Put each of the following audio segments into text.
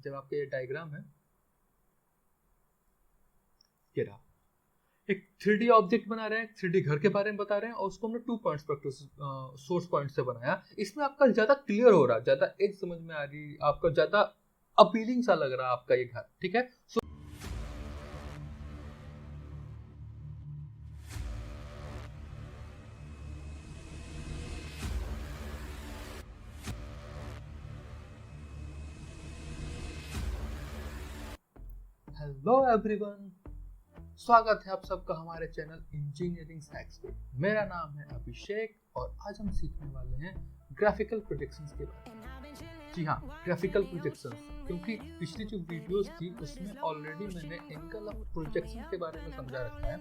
जब आपका ये डायग्राम है, ये रहा, एक 3D ऑब्जेक्ट बना रहे हैं, 3D घर के बारे में बता रहे हैं, और उसको हमने 2 पॉइंट्स पर सोर्स पॉइंट से बनाया। इसमें आपका ज्यादा क्लियर हो रहा, ज्यादा एज समझ में आ रही, आपका ज्यादा अपीलिंग सा लग रहा आपका ये घर, ठीक है। हेलो एवरीवन, स्वागत है आप सबका हमारे चैनल इंजीनियरिंग हैक्स पे। मेरा नाम है अभिषेक और आज हम सीखने वाले हैं ग्राफिकल प्रोजेक्शंस के बारे में। जी हाँ, ग्राफिकल प्रोजेक्शंस, क्योंकि पिछली जो वीडियोस थी उसमें ऑलरेडी मैंने एंगल ऑफ प्रोजेक्शन के बारे में समझा रखा है,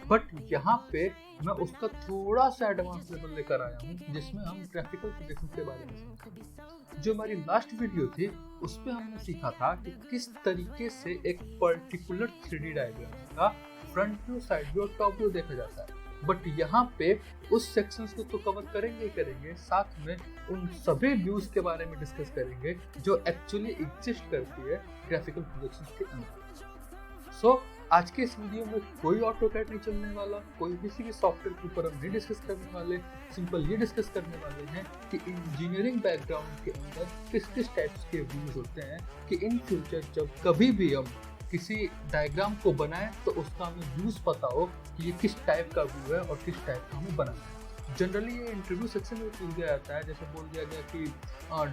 बट यहाँ पे मैं उसका थोड़ा सा एडवांस लेवल लेकर आया हूँ जिसमें हम ग्राफिकल प्रोजेक्शन के बारे में समझेंगे। जो हमारी लास्ट वीडियो थी उस पर हमने सीखा था कि किस तरीके से एक पर्टिकुलर 3D डायग्राम का फ्रंट व्यू, साइड व्यू और टॉप व्यू देखा जाता है, बट यहाँ पे उस सेक्शंस को तो कवर करेंगे, साथ में उन सभी व्यूज के बारे में डिस्कस करेंगे जो एक्चुअली एग्जिस्ट करती है ग्राफिकल प्रोजेक्शंस के अंदर। सो आज के इस वीडियो में कोई ऑटोकैड नहीं चलने वाला, कोई किसी भी सॉफ्टवेयर के ऊपर हम नहीं डिस्कस करने वाले। सिंपल ये डिस्कस करने वाले हैं कि इंजीनियरिंग बैकग्राउंड के अंदर किस किस टाइप्स के व्यूज होते हैं, कि इन फ्यूचर जब कभी भी हम किसी डायग्राम को बनाएं तो उसका हमें व्यूज पता हो कि ये किस टाइप का व्यू है और किस टाइप का हमें बनाना है। जनरली ये इंटरव्यू सेक्शन में पूछ दिया जाता है, जैसे बोल दिया गया कि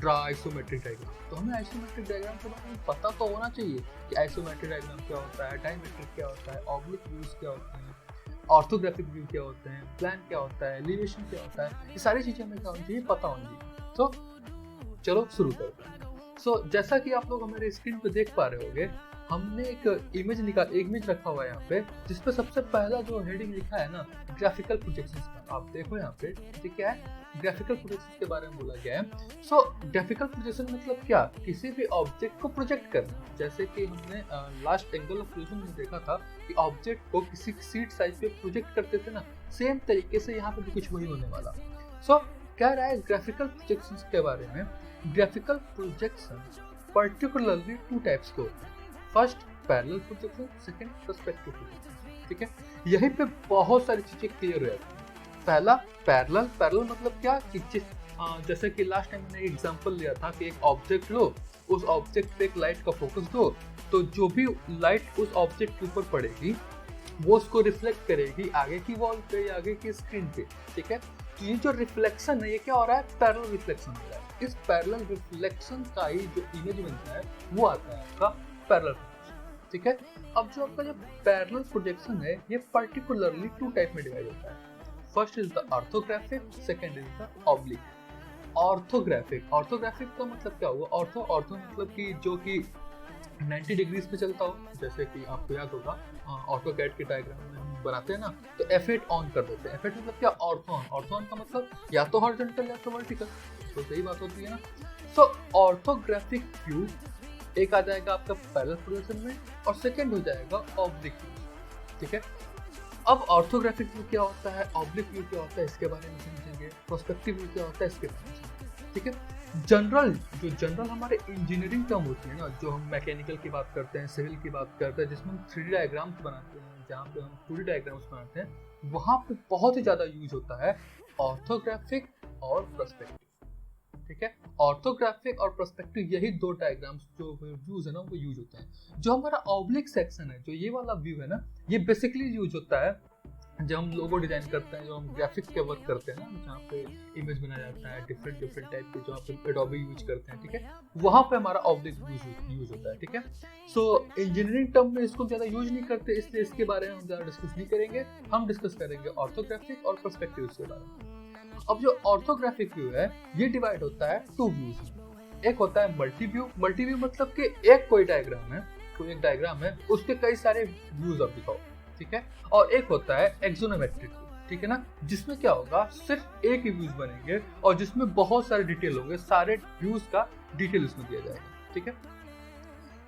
ड्रा आइसोमेट्रिक डायग्राम, तो हमें आइसोमेट्रिक डायग्राम के बारे में पता तो होना चाहिए कि आइसोमेट्रिक डायग्राम क्या होता है, डायमेट्रिक क्या होता है, ऑब्लिक व्यूज क्या होते हैं, ऑर्थोग्राफिक व्यू क्या होते हैं, प्लान क्या होता है, एलिवेशन क्या होता है, ये सारी चीजें हमें क्या होनी चाहिए, पता होनी चाहिए। तो चलो शुरू करते हैं। सो जैसा कि आप लोग हमारे स्क्रीन पे देख पा रहे होंगे, हमने एक इमेज रखा हुआ है यहाँ पे, जिसपे सबसे पहला जो हेडिंग लिखा है ना, ग्राफिकल प्रोजेक्शंस का। आप देखो यहाँ पे ठीक क्या है, ग्राफिकल प्रोजेक्शंस के बारे में बोला गया है। सो ग्राफिकल प्रोजेक्शन मतलब क्या, किसी भी ऑब्जेक्ट को प्रोजेक्ट करना। जैसे कि हमने लास्ट एंगल ऑफ प्रोजेक्शन में देखा था कि ऑब्जेक्ट को किसी सीट साइज पे प्रोजेक्ट करते थे ना, सेम तरीके से यहाँ पे भी कुछ वही होने वाला। सो कह रहा है ग्राफिकल प्रोजेक्शंस के बारे में, ग्राफिकल प्रोजेक्शन पर्टिकुलरली 2 टाइप्स के होते हैं। First parallel projection, second perspective projection, ठीक है। यहीं पे बहुत सारी चीजें क्लियर हो जाती हैं। पहला पैरेलल मतलब क्या कि जैसे कि लास्ट टाइम मैंने एग्जांपल लिया था कि एक ऑब्जेक्ट लो, उस ऑब्जेक्ट पे एक लाइट का फोकस दो, तो जो भी लाइट उस ऑब्जेक्ट के ऊपर पड़ेगी वो उसको रिफ्लेक्ट करेगी आगे की वॉल पे या आगे की स्क्रीन पे, ठीक है। तो ये जो रिफ्लेक्शन है ये क्या हो रहा है, पैरेलल रिफ्लेक्शन हो रहा है। इस पैरेलल रिफ्लेक्शन का ही जो इमेज बनता है वो आता है आपका पैरेलल प्रोजेक्शन, ठीक है। अब जो आपका जो पैरेलल प्रोजेक्शन है ये पर्टिकुलरली 2 टाइप में डिवाइड होता है। First is the orthographic, second is the oblique. Orthographic का मतलब क्या हुआ, ऑर्थो मतलब कि जो कि 90 डिग्रीज पे चलता हो। जैसे कि आपको याद होगा ऑटोकैड के डायग्राम में हम बनाते हैं ना, तो F8 ऑन कर देते हैं। F8 मतलब क्या, ऑर्थोन का मतलब या तो हॉरिजॉन्टल या तो वर्टिकल, तो सही बात होती है ना। सो ऑर्थोग्राफिक व्यू एक आ जाएगा आपका पैरेलल प्रोजेक्शन में, और सेकंड हो जाएगा ऑब्लिक व्यू, ठीक है। अब ऑर्थोग्राफिक व्यू क्या होता है, ऑब्लिक व्यू क्या होता है, इसके बारे में समझेंगे। पर्सपेक्टिव व्यू क्या होता है, इसके बारे में समझेंगे, ठीक है। जनरल हमारे इंजीनियरिंग टर्म होती है ना, जो हम मैकेनिकल की बात करते हैं, सिविल की बात करते हैं, जिसमें हम 3D डायग्राम्स बनाते हैं, जहाँ पे हम 2D डायग्राम्स बनाते हैं, वहाँ पे बहुत ही ज़्यादा यूज होता है ऑर्थोग्राफिक और पर्सपेक्टिव, ठीक है। ऑर्थोग्राफिक और पर्सपेक्टिव यही 2 डायग्राम्स जो व्यूज है ना वो यूज होते हैं। जो हमारा ऑब्लिक सेक्शन है, जो ये वाला व्यू है ना, ये बेसिकली यूज होता है जब हम लोगो डिजाइन करते हैं, जो हम ग्राफिक्स के वर्क करते हैं ना, जहाँ पे इमेज बनाया जाता है डिफरेंट टाइप के, जो आप एडोबी यूज करते हैं, ठीक है, वहाँ पे हमारा ऑब्लिक यूज होता है, ठीक है। सो इंजीनियरिंग टर्म में इसको ज़्यादा यूज नहीं करते, इसलिए इसके बारे में हम ज़्यादा डिस्कस नहीं करेंगे। हम डिस्कस करेंगे ऑर्थोग्राफिक और पर्सपेक्टिव के बारे में। अब जो ऑर्थोग्राफिक व्यू है ये डिवाइड होता है 2 व्यूज में। एक होता है मल्टी व्यू मतलब कि एक कोई एक डायग्राम है उसके कई सारे व्यूज आप दिखाओ, ठीक है। और एक होता है एक्सोनोमेट्रिक, ठीक है ना, जिसमें क्या होगा, सिर्फ एक ही व्यूज बनेंगे और जिसमें बहुत सारे डिटेल होंगे, सारे व्यूज का डिटेल उसमें दिया जाएगा, ठीक है।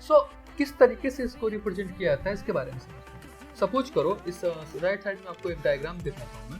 सो किस तरीके से इसको रिप्रेजेंट किया जाता है इसके बारे में समझते हैं। सपोज करो इस राइट साइड में आपको एक डायग्राम दिखाता हूँ मैं,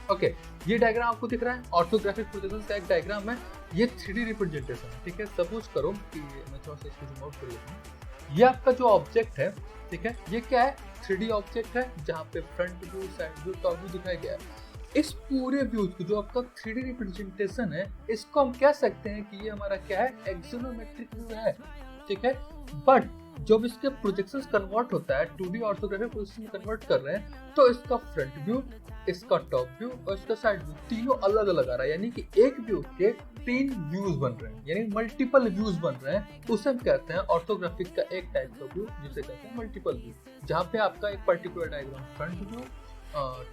ओके। ये डायग्राम आपको दिख रहा है, ऑर्थोग्राफिक प्रोजेक्शन का एक डायग्राम है, ये 3D रिप्रेजेंटेशन है, ठीक है। सपोज करो कि मैं थोड़ा सा इसको जूम आउट कर लेता हूँ। ये आपका जो ऑब्जेक्ट है, ठीक है, ये क्या है, 3D ऑब्जेक्ट है जहाँ पे front view, side view, top view दिखाया गया है। इस पूरे व्यू को जो आपका 3D रिप्रेजेंटेशन है, इसको हम कह सकते हैं कि ये हमारा क्या है, एक्सोनोमेट्रिक व्यू है, ठीक है। बट जब इसके प्रोजेक्शंस कन्वर्ट होता है, 2D ऑर्थोग्राफिक प्रोजेक्शन में कन्वर्ट कर रहे हैं, तो इसका फ्रंट व्यू, इसका टॉप व्यू और इसका साइड व्यू तीनों अलग अलग आ रहा है, यानी कि एक व्यू के 3 व्यूज बन रहे हैं, यानी मल्टीपल व्यूज बन रहे हैं। उसे हम कहते हैं ऑर्थोग्राफिक का एक टाइप का व्यू, जिसे कहते हैं मल्टीपल व्यू, जहाँ पे आपका एक particular diagram front view,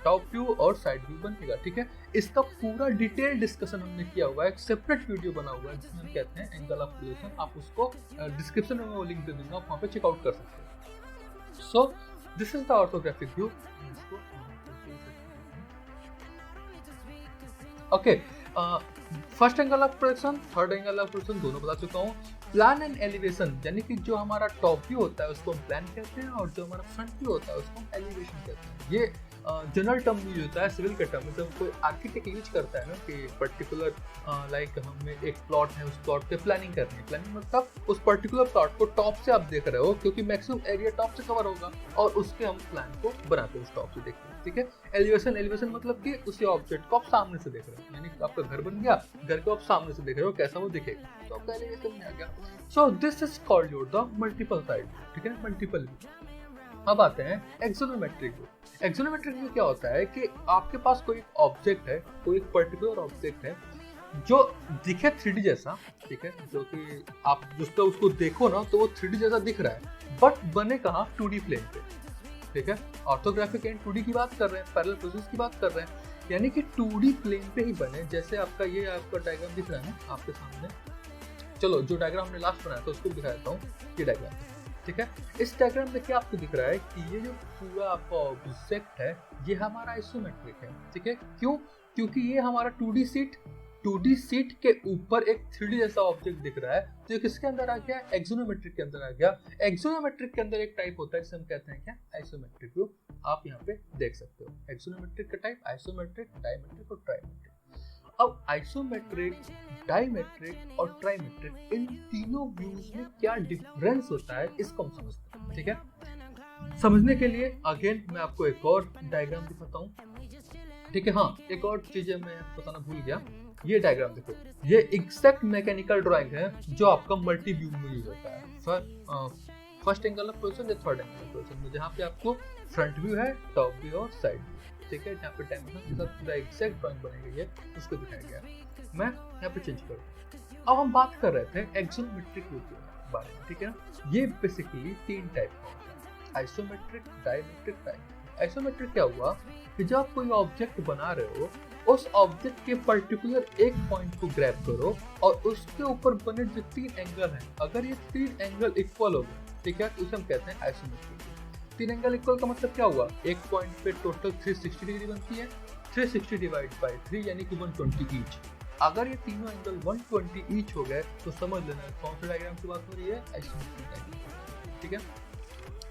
top view और साइड व्यू बनेगा, ठीक है। इसका पूरा डिटेल डिस्कशन हमने किया हुआ है, एक सेपरेट वीडियो बना हुआ है जिसमें हम कहते हैं एंगल ऑफ क्रिएशन। आप उसको डिस्क्रिप्शन में वो लिंक दे दूंगा, आप वहाँ पे चेकआउट कर सकते हैं। So this is the orthographic view. Okay, first angle of projection, third angle of projection दोनों बता चुका हूँ। प्लान एंड एलिवेशन, यानी कि जो हमारा टॉप व्यू होता है उसको हम प्लान कहते हैं, और जो हमारा फ्रंट व्यू होता है उसको हम एलिवेशन कहते हैं। ये जनरल टर्म यूज होता है सिविल के टर्म में, जब कोई आर्किटेक्ट यूज करता है ना कि पर्टिकुलर लाइक हमें एक प्लॉट है, उस प्लॉट पे प्लानिंग करनी है। प्लानिंग मतलब उस पर्टिकुलर प्लॉट को टॉप से आप देख रहे हो, क्योंकि मैक्सिमम एरिया टॉप से कवर होगा, और उसके हम प्लान को बनाते हैं उस टॉप से देखते हैं, ठीक है। एलिवेशन, एलिवेशन मतलब कि उसी ऑब्जेक्ट को आप सामने से देख रहे हो, यानी आपका घर बन गया, घर को आप सामने से देख रहे हो, कैसा वो दिखेगा, तो आपका एलिवेशन में आ गया। So this is called your the multiple side, ठीक है, मल्टीपल व्यू। अब आते हैं एक्सोनोमेट्रिक व्यू। एक्सोनोमेट्रिक व्यू क्या होता है कि आपके पास कोई एक ऑब्जेक्ट है, कोई एक पर्टिकुलर ऑब्जेक्ट है जो दिखे 3D जैसा, ठीक है, जो कि आप जिसका उसको देखो ना तो वो 3D जैसा दिख रहा है, बट बने कहाँ, 2D प्लेन पे, ठीक है। ऑर्थोग्राफिक एंड 2D की बात कर रहे हैं, पैरेलल प्रोसेस की बात कर रहे हैं, यानी कि 2D प्लेन पे ही बने। जैसे आपका ये आपका डायग्राम दिख रहा है ना आपके सामने, चलो जो डायग्राम हमने लास्ट बनाया था उसको दिखा देता हूँ, ये डायग्राम, ठीक है। इस डायग्राम में क्या आपको दिख रहा है कि ये जो पूरा आपका ऑब्जेक्ट है ये हमारा आइसोमेट्रिक है, ठीक है। क्यों? क्योंकि ये हमारा 2D सीट के ऊपर एक 3D जैसा ऑब्जेक्ट दिख रहा है, तो ये किसके अंदर आ गया, एक्सोनोमेट्रिक के अंदर आ गया। एक्सोनोमेट्रिक के अंदर एक टाइप होता है जिसे हम कहते हैं क्या, आइसोमेट्रिक व्यू। आप यहाँ पे देख सकते हो एक्सोनोमेट्रिक का टाइप, आइसोमेट्रिक, डायमेट्रिक और ट्राइमेट्रिक। अब आइसोमेट्रिक, डायमेट्रिक और ट्राइमेट्रिक, इन तीनों व्यूज में क्या डिफरेंस होता है इसको हम समझते हैं, ठीक है। समझने के लिए अगेन मैं आपको एक और डायग्राम दिखाता हूँ, ठीक है। हाँ, एक और चीज मैं बताना भूल गया, ये डायग्राम देखो, ये एग्जैक्ट मैकेनिकल ड्राइंग है जो आपका मल्टी व्यू में यूज होता है। फर्स्ट एंगल ऑफ प्रोजेक्शन या थर्ड एंगल ऑफ प्रोजेक्शन में, जहाँ पे आपको फ्रंट व्यू है, टॉप व्यू और साइड व्यू, ठीक है, जहाँ पे डायमेंशन के साथ पूरा एग्जैक्ट ड्राइंग बनी गई है, उसको दिखाया गया है। मैं यहाँ पे चेंज करूँ। अब हम बात कर रहे थे एक्सोनोमेट्रिक व्यू के बारे में, ठीक है ना। ये बेसिकली 3 टाइप का होता है, आइसोमेट्रिक, डायमेट्रिक, ट्राइमेट्रिक। आइसोमेट्रिक क्या हुआ कि जब आप कोई ऑब्जेक्ट बना रहे हो, उस ऑब्जेक्ट के पर्टिकुलर एक पॉइंट को ग्रैब करो और उसके ऊपर बने जो 3 एंगल हैं, अगर ये 3 एंगल इक्वल हो गए, ठीक है, तो उसे हम कहते हैं आइसोमेट्रिक। 3 एंगल इक्वल का मतलब क्या हुआ, एक पॉइंट पे टोटल 360 डिग्री बनती है, 360 डिवाइड बाय 3 यानी कि 120 ईच। अगर ये तीनों एंगल 120 ईच हो गए तो समझ लेना कौन सा डायग्राम की बात हो रही है, आइसोमेट्रिक डायग्राम, ठीक है।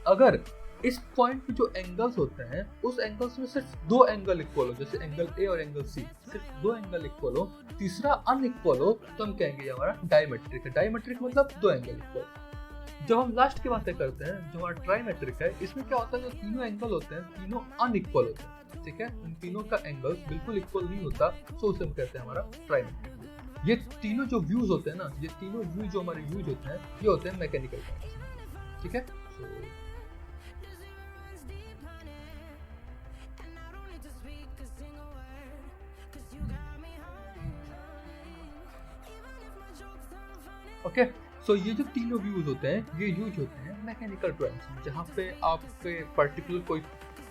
अगर इस पॉइंट पे जो एंगल्स होते हैं उस एंगल्स में सिर्फ 2 एंगल इक्वल हो, जैसे एंगल ए और एंगल सी, सिर्फ 2 एंगल इक्वल हो, तीसरा अनइक्वल हो, तो हम कहेंगे ये हमारा डायमेट्रिक है। डायमेट्रिक मतलब 2 एंगल इक्वल। जब हम लास्ट की बातें करते हैं, जो हमारा ट्राइमेट्रिक है, इसमें क्या होता है, जो तीनों एंगल होते हैं तीनों अनइक्वल होते हैं, ठीक है, इन तीनों का एंगल बिल्कुल इक्वल नहीं होता, तो उसे हम कहते हैं हमारा ट्राइमेट्रिक। ये तीनों जो व्यूज होते हैं ना, ये तीनों व्यू जो हमारे यूज होते हैं, ये होते हैं मैकेनिकल ट्राइमेट्रिक, ठीक है। ओके, सो ये जो तीनों व्यूज होते हैं ये यूज होते हैं मैकेनिकल ड्राइंग्स में, जहाँ पे आपके पर्टिकुलर कोई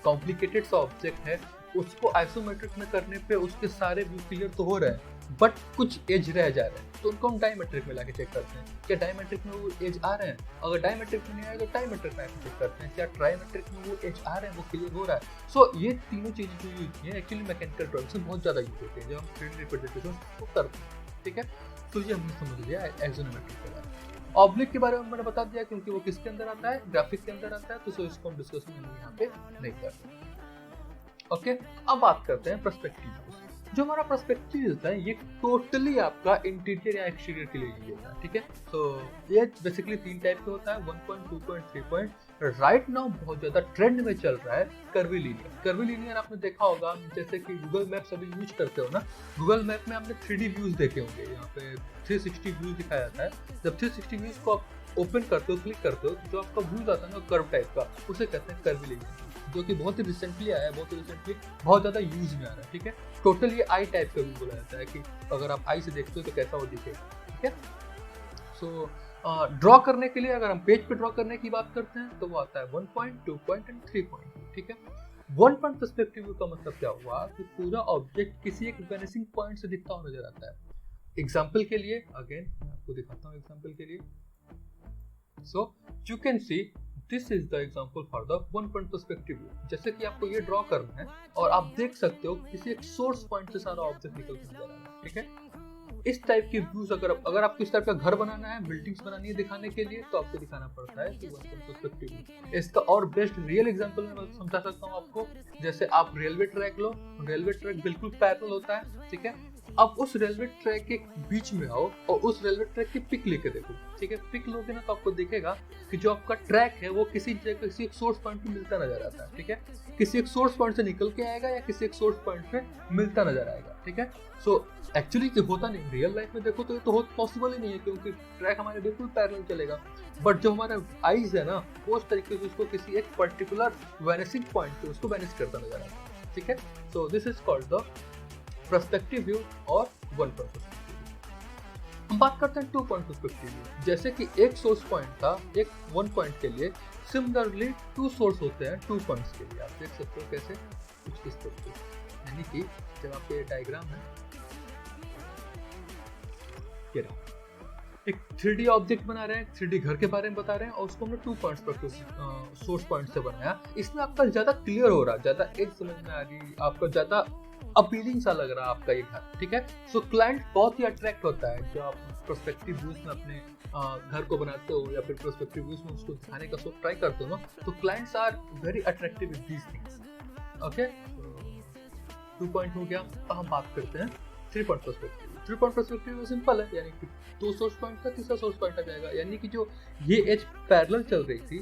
कॉम्प्लिकेटेड सा ऑब्जेक्ट है, उसको आइसोमेट्रिक में करने पे उसके सारे व्यू क्लियर तो हो रहे हैं, बट कुछ एज रह जा रहे हैं, तो उनको हम डायमेट्रिक में लाके चेक करते हैं, क्या डायमेट्रिक में वो एज आ रहे हैं। अगर डायमेट्रिक में नहीं आए तो डायमेट्रिक में चेक करते हैं, क्या ट्राइमेट्रिक में वो एज आ रहे हैं, वो क्लियर हो रहा है। सो ये तीनों चीजें जो यूज की है एक्चुअली मैकेनिकल ड्राइंग्स में बहुत ज्यादा यूज होती है, जब हम 3D रिप्रेजेंटेशन को करते हैं, ठीक है। तो ये हमने समझ लिया एक्सोनोमेट्रिक के बारे में। ऑब्लिक के बारे में मैंने बता दिया क्योंकि वो किसके अंदर आता है, ग्राफिक के अंदर आता है, तो इसको हम डिस्कशन यहाँ पे नहीं कर रहे। ओके, अब बात करते हैं पर्सपेक्टिव। जो हमारा पर्सपेक्टिव होता है ये टोटली आपका इंटीरियर या एक्सटीरियर के लिए यूज होता है, ठीक है। तो ये बेसिकली 3 टाइप का होता है, 1 point, 2 point, 3 point. Right now बहुत ज्यादा ट्रेंड में चल रहा है कर्वीलिनियर। कर्वीलिनियर आपने देखा होगा, जैसे कि गूगल मैप्स अभी यूज करते हो ना, गूगल मैप में आपने 3D व्यूज देखे होंगे, यहाँ पे 360 व्यूज दिखाया जाता है। जब 360 व्यूज को आप ओपन करते हो, क्लिक करते हो, जो आपका व्यूज आता है ना कर्व टाइप का, उसे कहते हैं कर्वीलिनियर, जो कि बहुत ही रिसेंटली आया है, बहुत ज्यादा यूज में आ रहा है, ठीक है। टोटल ये आई टाइप का भी बोला जाता है कि अगर आप आई से देखते हो तो कैसा वो दिखेगा, ठीक है। सो ड्रॉ करने के लिए अगर हम पेज पे ड्रॉ करने की बात करते हैं तो वो आता है 1 पॉइंट, 2 पॉइंट एंड 3 पॉइंट, ठीक है। 1 पॉइंट पर्सपेक्टिव व्यू का मतलब क्या हुआ कि पूरा ऑब्जेक्ट किसी एक वेनिसिंग पॉइंट से दिखता हुआ नजर आता है। एग्जांपल के लिए अगेन मैं आपको दिखाता हूँ एग्जांपल के लिए। So you can see this is the example for the 1 point perspective view. जैसे कि आपको ये ड्रॉ करना है और आप देख सकते हो किसी एक सोर्स पॉइंट से सारा ऑब्जेक्ट निकल कर जा रहा है, ठीक है। इस टाइप के व्यूज अगर आपको इस टाइप का घर बनाना है, बिल्डिंग्स बनानी है दिखाने के लिए, तो आपको दिखाना पड़ता है कि 1 पॉइंट पर्सपेक्टिव व्यू। इसका और बेस्ट रियल एग्जांपल मैं समझा सकता हूँ आपको। जैसे आप रेलवे ट्रैक लो, रेलवे ट्रैक बिल्कुल पैरेलल होता है, ठीक है। अब उस रेलवे ट्रैक के बीच में आओ और उस रेलवे ट्रैक की पिक लेके देखो, ठीक है। पिक लोगे ना तो आपको दिखेगा कि जो आपका ट्रैक है वो किसी जगह किसी एक सोर्स पॉइंट पे मिलता नजर आता है, ठीक है। किसी एक सोर्स पॉइंट से निकल के आएगा या किसी एक सोर्स पॉइंट पे मिलता नजर आएगा, ठीक है। सो एक्चुअली ये होता नहीं, रियल लाइफ में देखो तो ये तो पॉसिबल ही नहीं है, क्योंकि ट्रैक हमारे बिल्कुल पैरेलल चलेगा। बट जो हमारा आईज है ना, वो उस तरीके से उसको किसी एक पर्टिकुलर वेनिसिंग पॉइंट पे उसको वेनिश करता नजर आता है, ठीक है। So this is called the perspective view और 1 पॉइंट पर्सपेक्टिव व्यू। हम बात करते हैं 2 पॉइंट पर्सपेक्टिव व्यू। जैसे कि एक सोर्स पॉइंट था एक 1 पॉइंट के लिए, सिमिलरली 2 सोर्स होते हैं 2 पॉइंट्स के लिए। आप देख सकते हो कैसे, कुछ इस तरीके से, यानी कि जब आपके ये डायग्राम है, ये रहा, एक 3D ऑब्जेक्ट बना रहे हैं, 3D घर के बारे में बता रहे हैं और उसको हमने 2 पॉइंट्स पर सोर्स पॉइंट से बनाया। इसमें आपका ज्यादा क्लियर हो रहा है, ज्यादा एक समझ में आ रही, आपको ज्यादा अपीलिंग सा लग रहा है आपका ये घर, ठीक है। सो क्लाइंट बहुत ही अट्रैक्ट होता है जो आप पर्सपेक्टिव व्यूज में अपने घर को बनाते हो या फिर पर्सपेक्टिव व्यूज में उसको दिखाने का सो ट्राई करते हो ना, तो clients are very attractive with these things, okay. 2 point हो गया। अब हम बात करते हैं 3 point perspective. 3 point perspective simple है, यानी कि 2 सोर्स पॉइंट का तीसरा सोर्स पॉइंट आ जाएगा, यानी कि जो ये एज पैरेलल चल रही थी,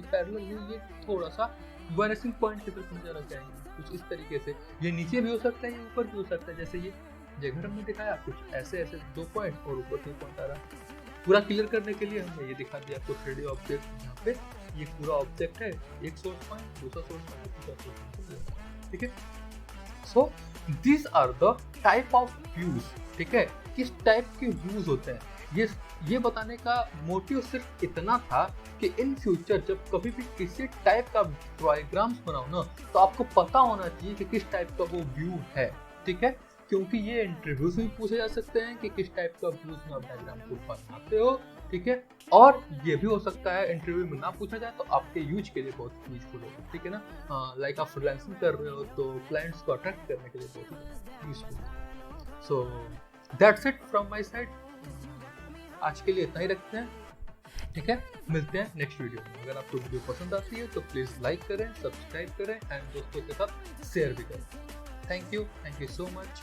पैरेलल ये थोड़ा सा वेनिसिंग पॉइंट की तरफ नजर आ जाएंगे, कुछ इस तरीके से। ये नीचे भी हो सकता है, ये ऊपर भी हो सकता है, जैसे ये घर हमने दिखाया, कुछ ऐसे 2 पॉइंट और ऊपर 3 पॉइंट आ रहा है। पूरा क्लियर करने के लिए हमने ये दिखा दिया आपको 3D ऑब्जेक्ट, जहाँ पे ये पूरा ऑब्जेक्ट है, एक सोर्स पॉइंट, दूसरा सोर्स पॉइंट, तीसरा सोर्स पॉइंट, ठीक है। So this are the type of views, ठीक है। किस टाइप के व्यूज होते हैं, ये बताने का मोटिव सिर्फ इतना था कि इन फ्यूचर जब कभी भी किसी टाइप का डायग्राम्स बनाओ ना, तो आपको पता होना चाहिए कि किस टाइप का वो व्यू है, ठीक है। क्योंकि ये इंटरव्यूज में पूछे जा सकते हैं कि किस टाइप का व्यूज में आप डायग्राम को बनाते हो, ठीक है। और ये भी हो सकता है इंटरव्यू में ना पूछा जाए तो आपके यूज के लिए बहुत यूजफुल होगा, ठीक है ना। लाइक आप फ्रीलांसिंग कर रहे हो तो क्लाइंट्स को अट्रैक्ट करने के लिए बहुत useful. So that's it from my side. आज के लिए इतना ही रखते हैं, ठीक है। मिलते हैं नेक्स्ट वीडियो में। अगर आपको वीडियो पसंद आती है तो प्लीज लाइक करें, सब्सक्राइब करें एंड दोस्तों के साथ शेयर भी करें। Thank you so much.